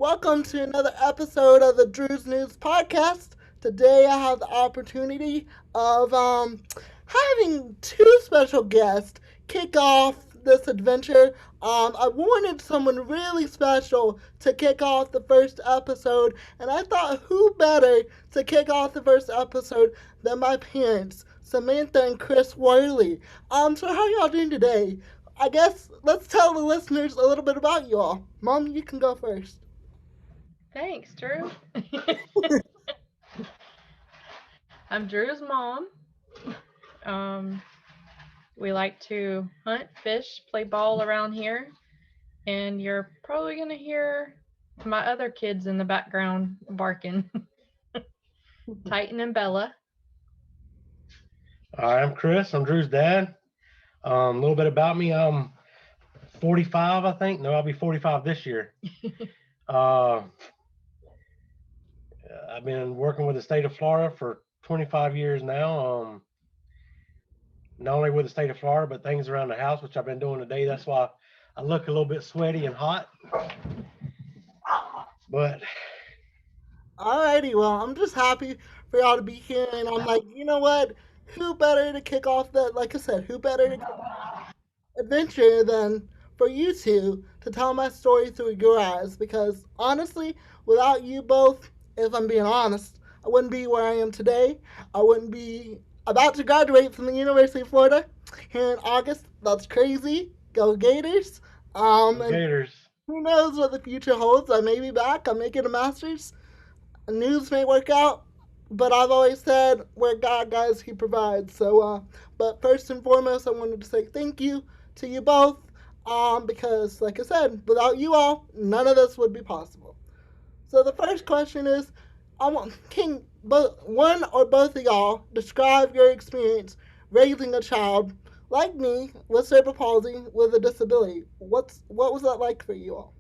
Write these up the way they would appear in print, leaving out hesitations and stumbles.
Welcome to another episode of the Drew's News Podcast. Today I have the opportunity of having two special guests kick off this adventure. I wanted someone really special to kick off the first episode, and I thought who better to kick off the first episode than my parents, Samantha and Chris Worley. So how y'all doing today? I guess let's tell the listeners a little bit about y'all. Mom, you can go first. Thanks, Drew. I'm Drew's mom. Um, we like to hunt, fish, play ball around here, and you're probably going to hear my other kids in the background barking. Titan and Bella. I'm Chris. I'm Drew's dad. A little bit about me. I'm 45, I think. No, I'll be 45 this year. uh, I've been working with the state of Florida for 25 years now. Not only with the state of Florida, but things around the house, which I've been doing today. That's why I look a little bit sweaty and hot. But Alrighty, well, I'm just happy for y'all to be here, and I'm like, you know what? Who better to kick off that? Like I said, who better to kick off the adventure than for you two to tell my story through your eyes? Because honestly, without you both, if I'm being honest, I wouldn't be where I am today. I wouldn't be about to graduate from the University of Florida here in August. That's crazy. Go Gators. And Gators. who knows what the future holds? I may be back. I'm making a master's. News may work out, but I've always said where God guides, He provides. But first and foremost, I wanted to say thank you to you both, because, like I said, without you all, none of this would be possible. So the first question is, can one or both of y'all describe your experience raising a child like me with cerebral palsy with a disability? What was that like for you all?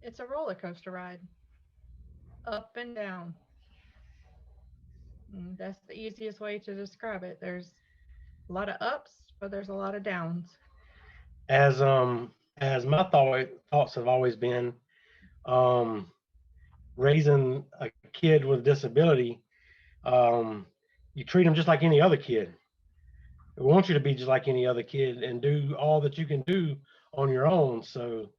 It's a roller coaster ride, up and down. That's the easiest way to describe it. There's a lot of ups, but there's a lot of downs. As my thoughts have always been, um, raising a kid with a disability, you treat them just like any other kid. We want you to be just like any other kid and do all that you can do on your own. So,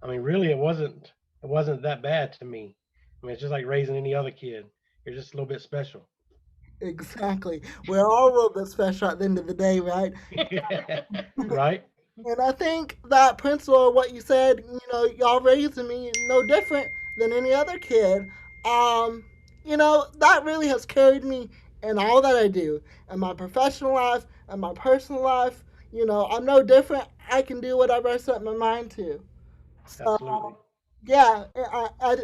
I mean, really, it wasn't that bad to me. I mean, it's just like raising any other kid. You're just a little bit special. Exactly. We're all a little bit special at the end of the day, right? Right? And I think that principle of what you said, y'all raising me no different than any other kid. Um, that really has carried me in all that I do, in my professional life, and my personal life. I'm no different. I can do whatever I set my mind to. Absolutely. So, yeah,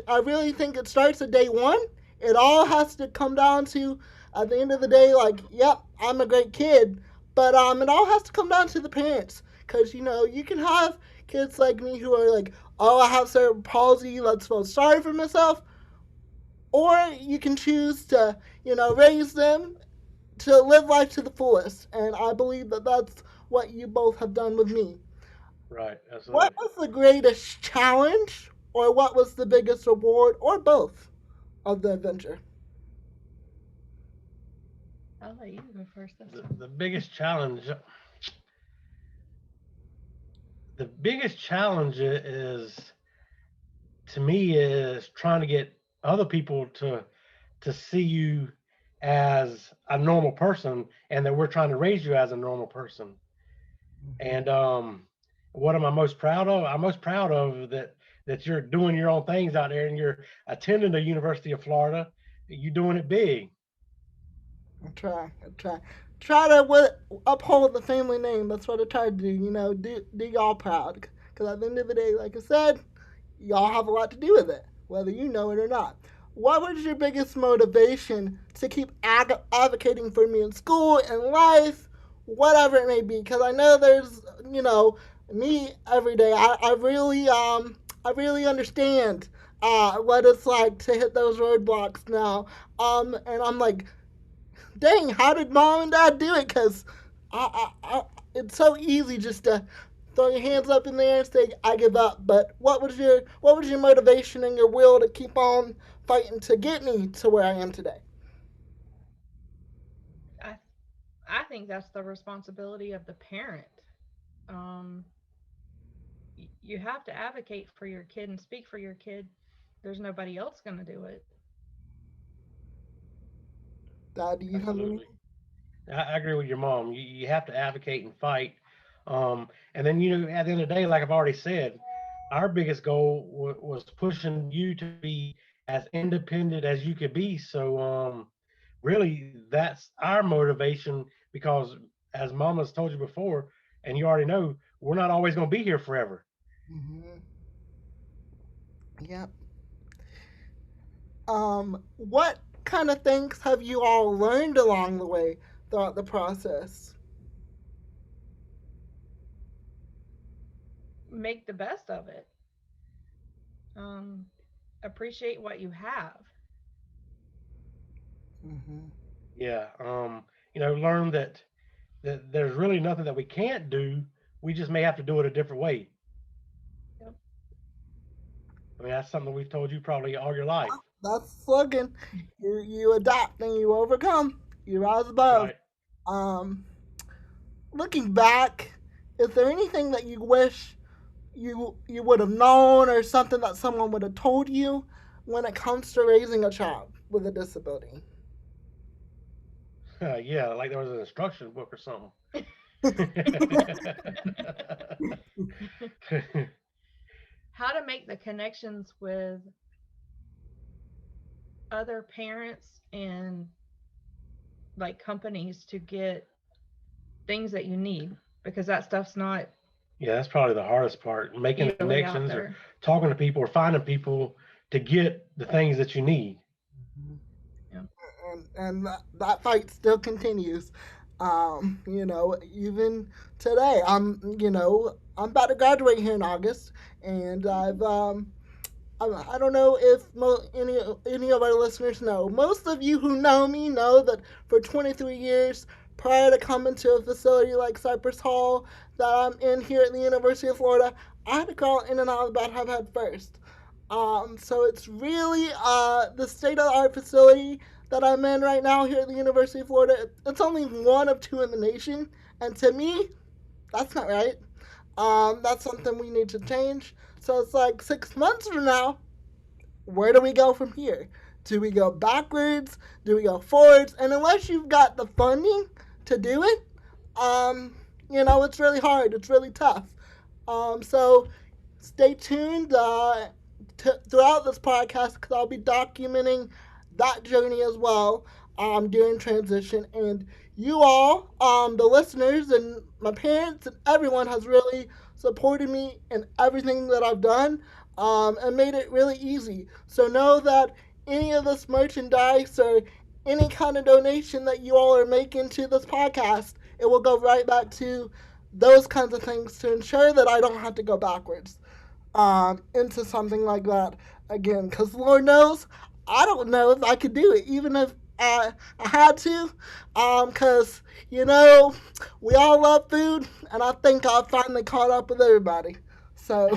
I really think it starts at day one. It all has to come down to, at the end of the day, like, yep, I'm a great kid. But it all has to come down to the parents. Because, you can have kids like me who are like, oh, I have cerebral palsy, let's feel sorry for myself. Or you can choose to, raise them to live life to the fullest. And I believe that that's what you both have done with me. Right. What Absolutely. was the greatest challenge, or what was the biggest reward, or both, of the adventure? I'll let you go first. The biggest challenge, is to me is trying to get other people to see you as a normal person and that we're trying to raise you as a normal person. And what am I most proud of? I'm most proud of that you're doing your own things out there and you're attending the University of Florida. You're doing it big. I try to uphold the family name. That's what I try to do. Do y'all proud. Because at the end of the day, like I said, y'all have a lot to do with it, whether you know it or not. What was your biggest motivation to keep advocating for me in school and life, whatever it may be? Because I know there's, me every day. I really understand what it's like to hit those roadblocks now. And I'm like, dang, how did mom and dad do it? Because it's so easy just to throw your hands up in the air and say, "I give up." But what was your motivation and your will to keep on fighting to get me to where I am today? I I think that's the responsibility of the parent. Um, you have to advocate for your kid and speak for your kid. There's nobody else going to do it. Dad, do you have any? Absolutely. I agree with your mom. You have to advocate and fight. And then, at the end of the day, like I've already said, our biggest goal was pushing you to be as independent as you could be. So, really, that's our motivation because, as Mama's told you before, and you already know, we're not always going to be here forever. Mm-hmm. Yep. What kind of things have you all learned along the way throughout the process? Make the best of it. Um, appreciate what you have. Mm-hmm. Yeah. Learn that there's really nothing that we can't do. We just may have to do it a different way. Yep. I mean, that's something we've told you probably all your life. That's the slogan. You adapt and you overcome. You rise That's above. right. Um, Looking back, is there anything that you wish you would have known or something that someone would have told you when it comes to raising a child with a disability? Yeah, like there was an instruction book or something. How to make the connections with other parents and like companies to get things that you need because that stuff's not Yeah, that's probably the hardest part, making easily out connections or there. talking to people or finding people to get the things that you need. Yeah. And that fight still continues. Even today, I'm about to graduate here in August, and I don't know if any of our listeners know. Most of you who know me know that for 23 years prior to coming to a facility like Cypress Hall that I'm in here at the University of Florida, I had to crawl in and out of the bathtub head first. So it's really the state of the art facility that I'm in right now here at the University of Florida. It's only one of two in the nation, and to me, that's not right. That's something we need to change. So it's like 6 months from now, where do we go from here? Do we go backwards? Do we go forwards? And unless you've got the funding to do it, um, it's really hard. It's really tough. So stay tuned throughout this podcast because I'll be documenting that journey as well during transition. And you all, the listeners and my parents and everyone has really supported me in everything that I've done and made it really easy. So know that any of this merchandise or any kind of donation that you all are making to this podcast, it will go right back to those kinds of things to ensure that I don't have to go backwards into something like that again. Because Lord knows, I don't know if I could do it, even if I had to. Because, you know, we all love food, and I think I finally caught up with everybody. So,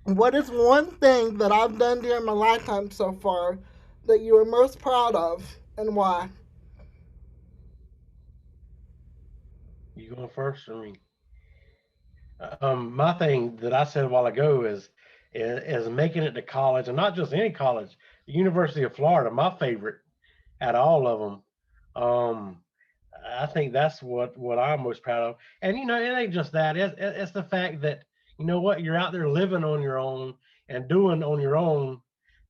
what is one thing that I've done during my lifetime so far that you are most proud of, and why? You going first? I mean, my thing that I said a while ago is making it to college, and not just any college, the University of Florida, my favorite out of all of them. Um, I think that's what I'm most proud of. And it ain't just that. It's the fact that what you're out there living on your own and doing on your own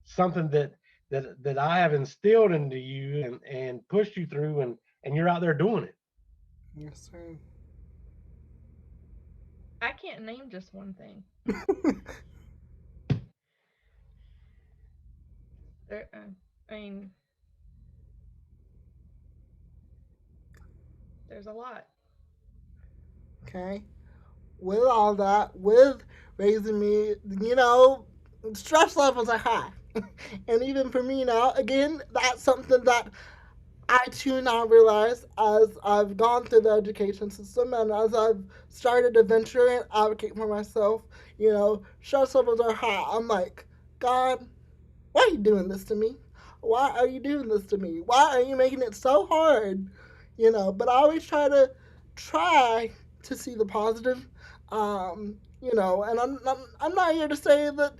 something that I have instilled into you and pushed you through, and you're out there doing it. Yes, sir. I can't name just one thing. There, I mean, there's a lot. Okay. With all that, with raising me, stress levels are high. And even for me now, again, that's something that I too now realize as I've gone through the education system and as I've started to venture and advocate for myself, stress levels are high. I'm like, God, why are you doing this to me? Why are you doing this to me? Why are you making it so hard? But I always try to see the positive. And I'm not here to say that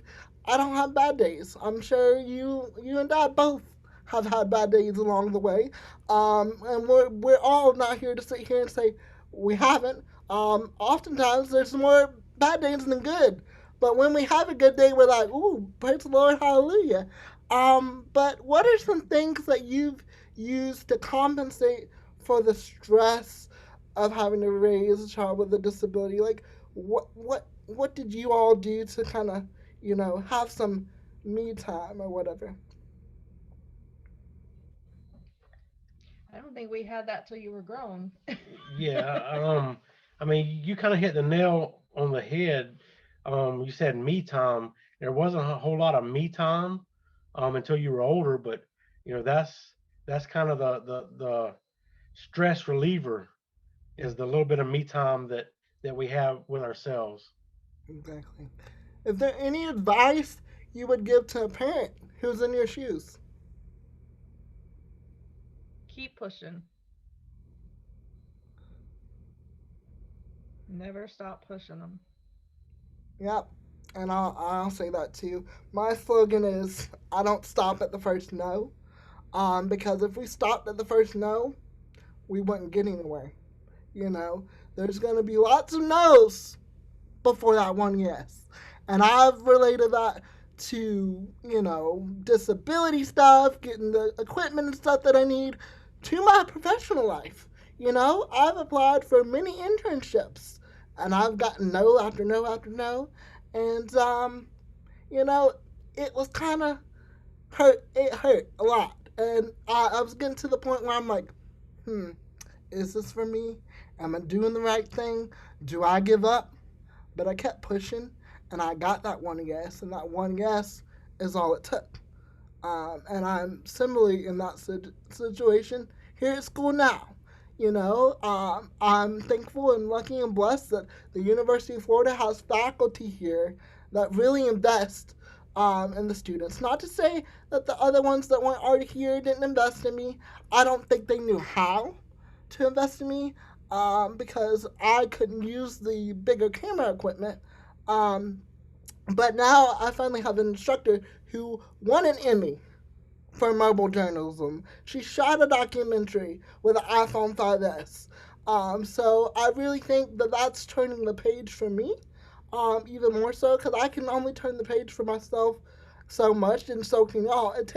I don't have bad days. I'm sure you and Dad both have had bad days along the way. And we're all not here to sit here and say we haven't. Oftentimes there's more bad days than good. But when we have a good day, we're like, ooh, praise the Lord, hallelujah. But what are some things that you've used to compensate for the stress of having to raise a child with a disability? Like, what did you all do to kind of, have some me time or whatever? I don't think we had that till you were grown. Yeah, I mean, you kind of hit the nail on the head. You said me time. There wasn't a whole lot of me time until you were older, but that's kind of the stress reliever is the little bit of me time that we have with ourselves. Exactly. Is there any advice you would give to a parent who's in your shoes? Keep pushing. Never stop pushing them. Yep. And I'll say that too. My slogan is I don't stop at the first no. Because if we stopped at the first no, we wouldn't get anywhere. You know, there's going to be lots of no's before that one yes. And I've related that to, disability stuff, getting the equipment and stuff that I need to my professional life. I've applied for many internships and I've gotten no after no after no. And, you know, it was kind of it hurt a lot. And I was getting to the point where I'm like, hmm, is this for me? Am I doing the right thing? Do I give up? But I kept pushing, and I got that one yes, and that one yes is all it took. And I'm similarly in that situation here at school now. I'm thankful and lucky and blessed that the University of Florida has faculty here that really invest in the students. Not to say that the other ones that weren't already here didn't invest in me. I don't think they knew how to invest in me because I couldn't use the bigger camera equipment. Um, but now I finally have an instructor who won an Emmy for mobile journalism. She shot a documentary with an iPhone 5S. So I really think that that's turning the page for me, even more so because I can only turn the page for myself so much, and so can y'all. It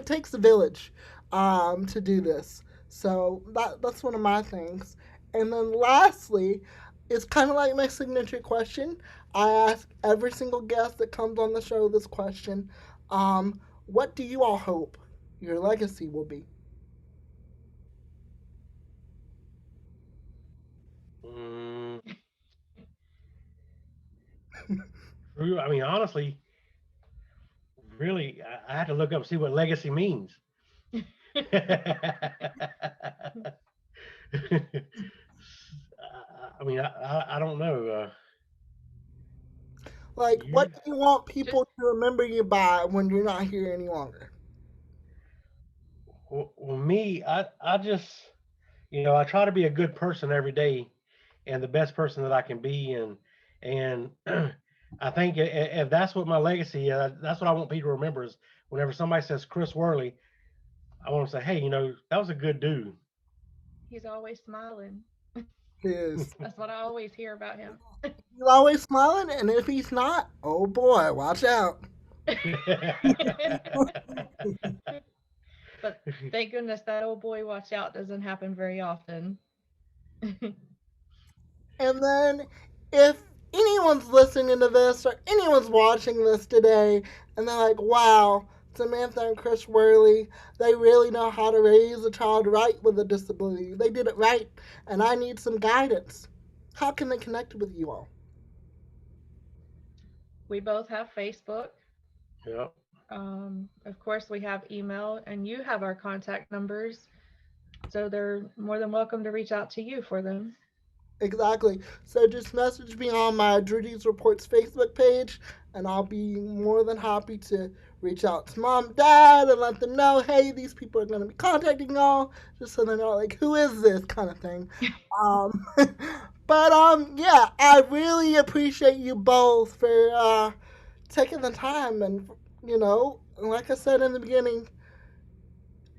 takes a village to do this. So that's one of my things. And then lastly, it's kind of like my signature question. I ask every single guest that comes on the show this question. What do you all hope your legacy will be? Mm, true. I mean, honestly, really, I had to look up and see what legacy means. I mean, I don't know. Like, what You, do you want Just people to remember you by when you're not here any longer? well, me, I just, I try to be a good person every day, and the best person that I can be, and I think if that's what my legacy is, that's what I want people to remember is whenever somebody says Chris Worley, I want to say, hey, that was a good dude. he's always smiling. Is That's what I always hear about him. he's always smiling, and if he's not, oh boy, watch out. But thank goodness that old boy watch out doesn't happen very often. And then, if anyone's listening to this or anyone's watching this today, and they're like, wow, Samantha and Chris Worley, they really know how to raise a child right with a disability. They did it right, and I need some guidance. How can they connect with you all? We both have Facebook. Yep. Of course, we have email, and you have our contact numbers. So they're more than welcome to reach out to you for them. Exactly. So just message me on my Drudy's Reports Facebook page, and I'll be more than happy to reach out to mom, dad, and let them know, hey, these people are going to be contacting y'all, just so they know, like, who is this kind of thing. Um, but yeah, I really appreciate you both for taking the time, and like I said in the beginning,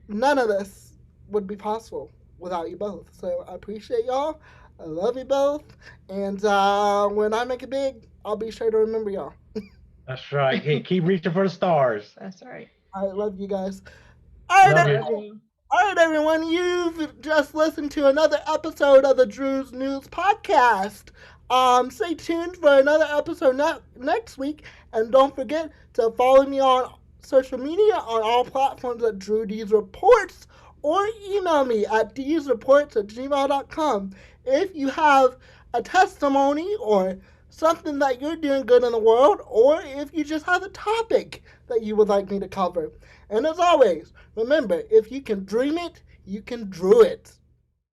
none of this would be possible without you both. So I appreciate y'all. I love you both. And when I make it big, I'll be sure to remember y'all. That's right. Hey, keep reaching for the stars. That's right. I love you guys. All right, Love Love you. you. all right, everyone. You've just listened to another episode of the Drew's News Podcast. Stay tuned for another episode next week, and don't forget to follow me on social media on all platforms at Drew D's Reports, or email me at dsreports@gmail.com if you have a testimony or something that you're doing good in the world, or if you just have a topic that you would like me to cover. And as always, remember, if you can dream it, you can drew it.